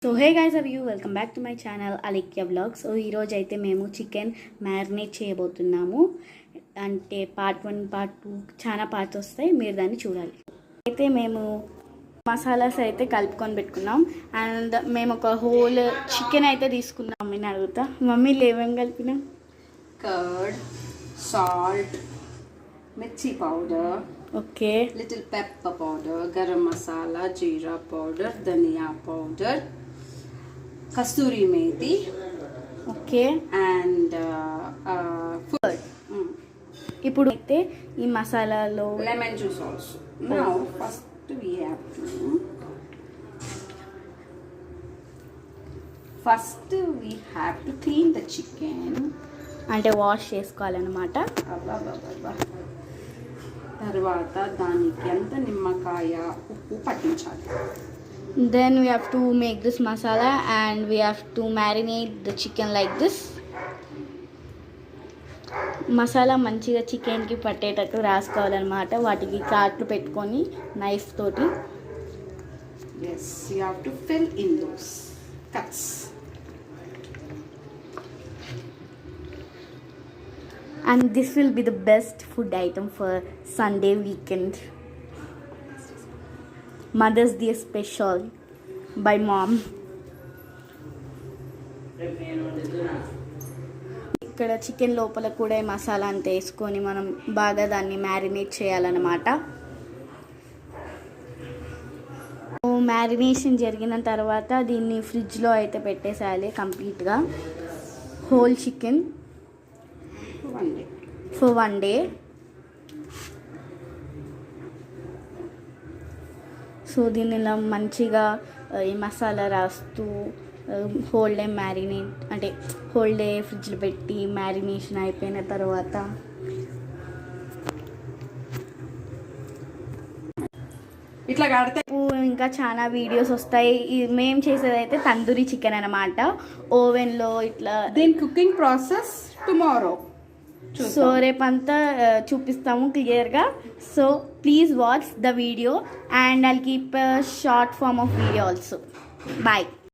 So hey guys are you welcome back to my channel Alikya vlog. So ఈరోజు అయితే మేము chicken marinate చేయబోతున్నాము. అంటే పార్ట్ 1 పార్ట్ 2 చాలా పార్ట్స్ వస్తాయి, మీరు దాన్ని చూడాలి. అయితే మేము మసాలాస్ అయితే కలుపుకొని పెట్టుకున్నాం. అండ్ మేము ఒక హోల్ చికెన్ అయితే తీసుకున్నాం. మమ్మీని అడుగుతా, మమ్మీ ఏమేమి కలిపినాం? కర్డ్, సాల్ట్, మిర్చి powder, okay, little pepper powder, garam masala, జీరా పౌడర్, ధనియా పౌడర్, కస్తూరి మేతి, ఓకే, అండ్ ఫుడ్. ఇప్పుడు అయితే ఈ మసాలాలో lemon juice also. Now first we have to clean the chicken. అంటే వాష్ చేసుకోవాలన్నమాట. తర్వాత దానికి ఎంత నిమ్మకాయ ఉప్పు పట్టించాలి. Then we have to make this masala and we have to marinate the chicken like this. Masala మంచిగా చికెన్కి పట్టేటట్టు రాసుకోవాలన్నమాట. వాటికి కాట్లు పెట్టుకొని నైఫ్ తోటి. Yes, you have to fill in those cuts. And this will be the best food item for Sunday weekend. Mother's Day special by mom. ఇక్కడ chicken లోపల కూడా మసాలా అంతా వేసుకొని మనం బాగా దాన్ని మ్యారినేట్ చేయాలన్నమాట. మ్యారినేషన్ జరిగిన తర్వాత దీన్ని ఫ్రిడ్జ్లో అయితే పెట్టేసేయాలి కంప్లీట్గా. Whole chicken for one day. So దీన్ని ఇలా మంచిగా ఈ మసాలా రాస్తూ హోల్ డే మ్యారినేట్ అంటే హోల్ డే ఫ్రిడ్జ్లో పెట్టి మ్యారినేషన్ అయిపోయిన తర్వాత ఇట్లా కడితే ఇంకా చాలా వీడియోస్ వస్తాయి. మేము చేసేది అయితే తందూరి చికెన్ అనమాట, ఓవెన్లో ఇట్లా. దీని కుకింగ్ ప్రాసెస్ టుమారో. సో రేపంతా చూపిస్తాము క్లియర్గా. So please watch the video and I'll keep short form of video also. Bye.